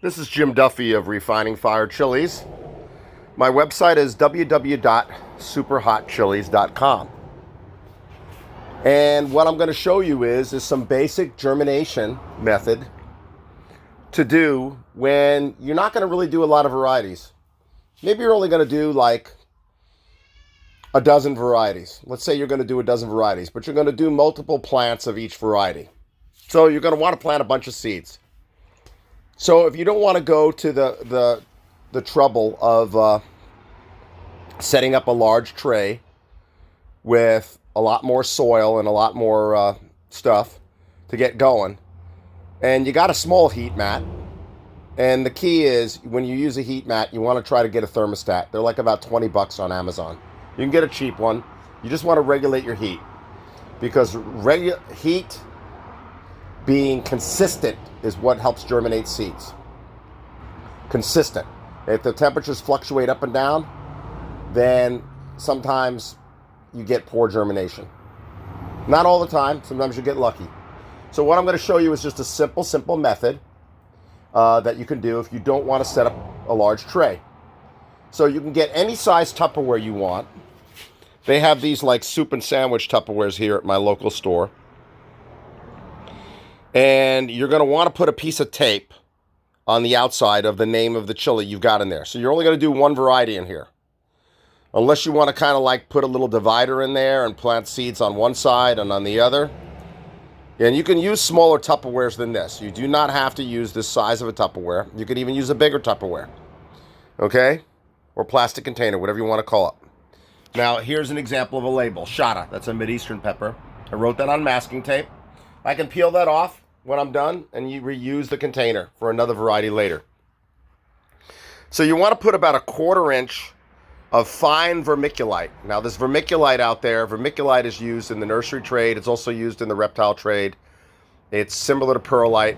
This is Jim Duffy of Refining Fire Chiles. My website is www.superhotchiles.com. And what I'm going to show you is some basic germination method to do when you're not going to really do a lot of varieties. Maybe you're only going to do like a dozen varieties. Let's say you're going to do a dozen varieties, but you're going to do multiple plants of each variety. So you're going to want to plant a bunch of seeds. So if you don't want to go to the trouble of setting up a large tray with a lot more soil and a lot more stuff to get going, and you got a small heat mat, and the key is when you use a heat mat, you want to try to get a thermostat. They're like about 20 bucks on Amazon. You can get a cheap one. You just want to regulate your heat, because heat being consistent is what helps germinate seeds. Consistent. If the temperatures fluctuate up and down, then sometimes you get poor germination. Not all the time. Sometimes you get lucky. So what I'm going to show you is just a simple method that you can do if you don't want to set up a large tray. So you can get any size Tupperware you want. They have these like soup and sandwich Tupperwares here at my local store. And you're going to want to put a piece of tape on the outside of the name of the chili you've got in there. So you're only going to do one variety in here. Unless you want to kind of like put a little divider in there and plant seeds on one side and on the other. And you can use smaller Tupperwares than this. You do not have to use this size of a Tupperware. You could even use a bigger Tupperware. Okay? Or plastic container, whatever you want to call it. Now, here's an example of a label. Shata. That's a Mideastern pepper. I wrote that on masking tape. I can peel that off when I'm done, and you reuse the container for another variety later. So you want to put about a 1/4 inch of fine vermiculite. Now this vermiculite out there, vermiculite is used in the nursery trade. It's also used in the reptile trade. It's similar to perlite.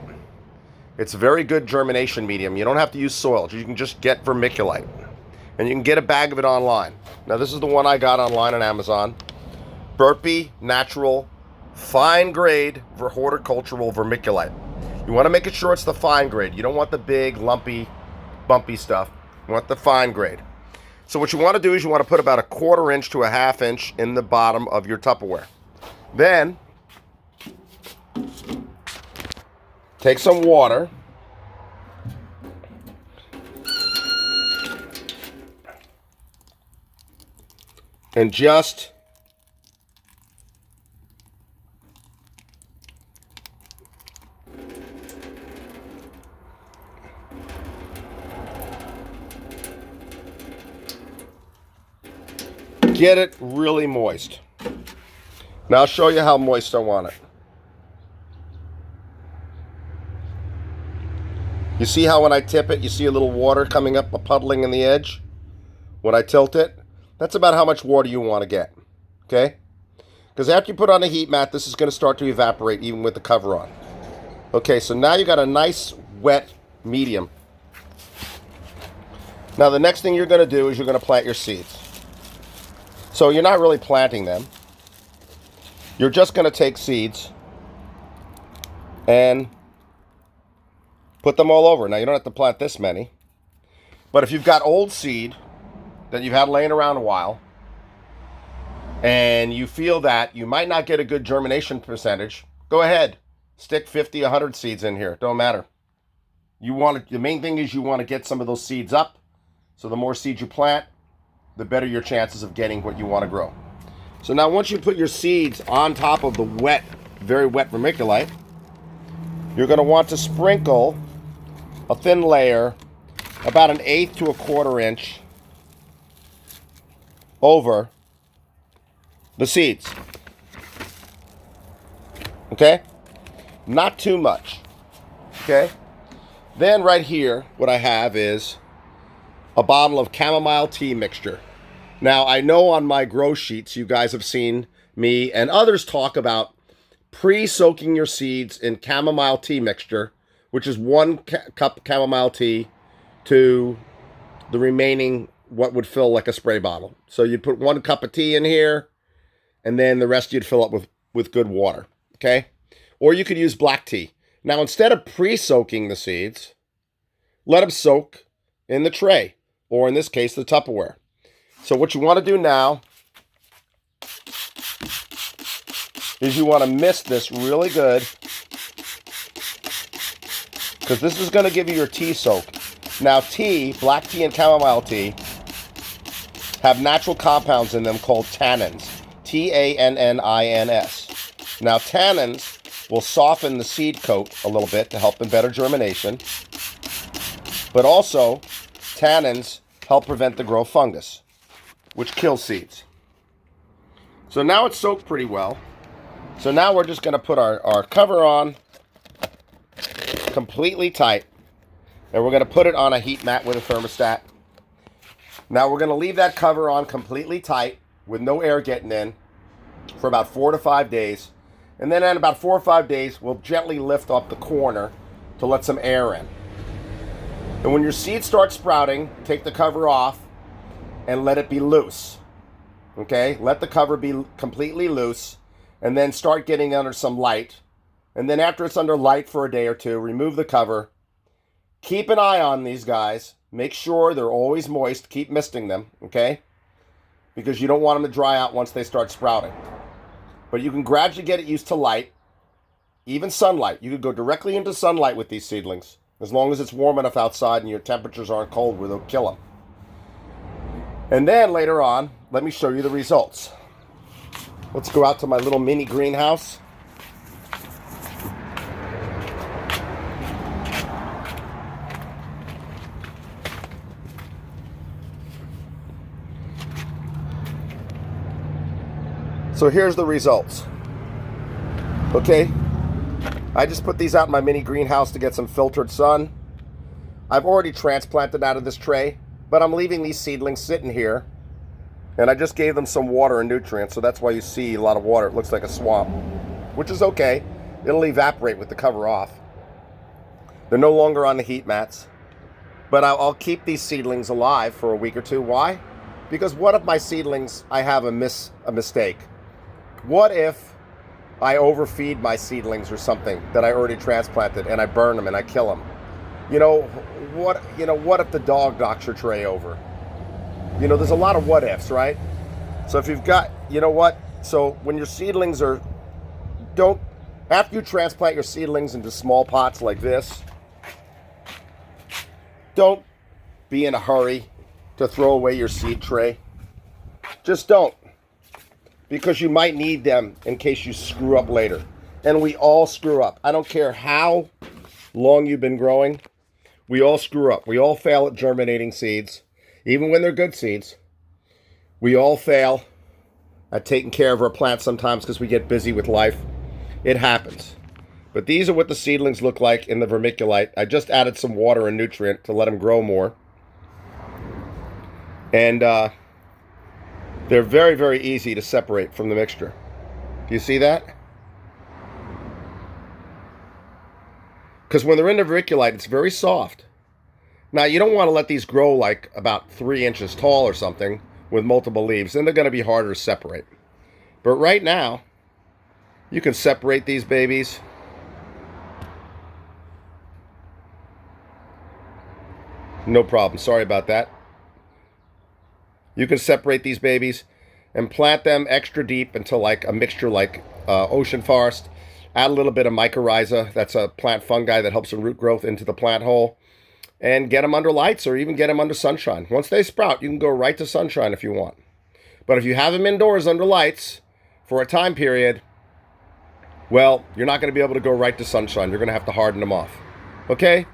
It's a very good germination medium. You don't have to use soil. You can just get vermiculite. And you can get a bag of it online. Now this is the one I got online on Amazon. Burpee Natural Fine Grade for Horticultural Vermiculite. You want to make sure it's the fine grade. You don't want the big, lumpy, bumpy stuff. You want the fine grade. So what you want to do is you want to put about a 1/4 inch to a 1/2 inch in the bottom of your Tupperware. Then, take some water. And just get it really moist. Now I'll show you how moist I want it. You see how when I tip it, you see a little water coming up, puddling in the edge? When I tilt it, that's about how much water you want to get. Okay? Because after you put on a heat mat, this is going to start to evaporate even with the cover on. Okay, so now you got a nice wet medium. Now the next thing you're going to do is you're going to plant your seeds. So you're not really planting them. You're just going to take seeds and put them all over. Now you don't have to plant this many. But if you've got old seed that you've had laying around a while, and you feel that you might not get a good germination percentage, go ahead. Stick 50, 100 seeds in here. Don't matter. The main thing is you want to get some of those seeds up. So the more seeds you plant, the better your chances of getting what you want to grow. So now once you put your seeds on top of the wet, very wet vermiculite, you're going to want to sprinkle a thin layer, about an 1/8 to a 1/4 inch, over the seeds. Okay? Not too much. Okay? Then right here, what I have is a bottle of chamomile tea mixture. Now, I know on my grow sheets, you guys have seen me and others talk about pre-soaking your seeds in chamomile tea mixture, which is 1 cup chamomile tea to the remaining, what would fill like a spray bottle. So you'd put 1 cup of tea in here, and then the rest you'd fill up with good water, okay? Or you could use black tea. Now, instead of pre-soaking the seeds, let them soak in the tray, or in this case, the Tupperware. So what you want to do now is you want to mist this really good, because this is going to give you your tea soak. Now, tea, black tea and chamomile tea, have natural compounds in them called tannins. Tannins. Now, tannins will soften the seed coat a little bit to help in better germination. But also, tannins help prevent the growth fungus, which kills seeds. So now it's soaked pretty well. So now we're just going to put our cover on completely tight. And we're going to put it on a heat mat with a thermostat. Now we're going to leave that cover on completely tight with no air getting in for about 4 to 5 days. And then in about 4 or 5 days, we'll gently lift up the corner to let some air in. And when your seeds start sprouting, take the cover off and let it be loose. Okay? Let the cover be completely loose and then start getting under some light. And then after it's under light for a day or two, remove the cover. Keep an eye on these guys. Make sure they're always moist. Keep misting them, okay? Because you don't want them to dry out once they start sprouting. But you can gradually get it used to light, even sunlight. You could go directly into sunlight with these seedlings, as long as it's warm enough outside and your temperatures aren't cold where they'll kill them. And then later on, let me show you the results. Let's go out to my little mini greenhouse. So here's the results. Okay, I just put these out in my mini greenhouse to get some filtered sun. I've already transplanted out of this tray, but I'm leaving these seedlings sitting here. And I just gave them some water and nutrients, so that's why you see a lot of water. It looks like a swamp, which is okay. It'll evaporate with the cover off. They're no longer on the heat mats. But I'll keep these seedlings alive for a week or two. Why? Because what if my seedlings, I have a mistake? What if I overfeed my seedlings or something that I already transplanted and I burn them and I kill them? What if the dog knocks your tray over? There's a lot of what ifs, right? So if you've got, so when your seedlings after you transplant your seedlings into small pots like this, don't be in a hurry to throw away your seed tray. Just don't. Because you might need them in case you screw up later. And we all screw up. I don't care how long you've been growing. We all screw up. We all fail at germinating seeds. Even when they're good seeds. We all fail at taking care of our plants sometimes because we get busy with life. It happens. But these are what the seedlings look like in the vermiculite. I just added some water and nutrient to let them grow more. And they're very, very easy to separate from the mixture. Do you see that? Because when they're in the vermiculite, it's very soft. Now, you don't want to let these grow like about 3 inches tall or something with multiple leaves. Then they're going to be harder to separate. But right now, you can separate these babies. No problem. Sorry about that. You can separate these babies and plant them extra deep into like a mixture like ocean forest. Add a little bit of mycorrhiza. That's a plant fungi that helps in root growth into the plant hole. And get them under lights or even get them under sunshine. Once they sprout, you can go right to sunshine if you want. But if you have them indoors under lights for a time period, well, you're not going to be able to go right to sunshine. You're going to have to harden them off. Okay?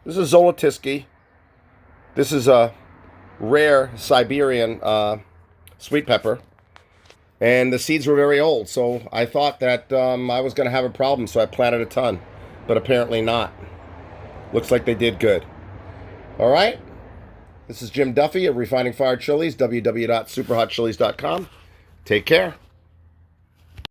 This is Zolotiski. This is a rare Siberian sweet pepper. And the seeds were very old, so I thought that I was going to have a problem, so I planted a ton. But apparently not. Looks like they did good. All right. This is Jim Duffy of Refining Fire Chilies, www.superhotchilies.com. Take care.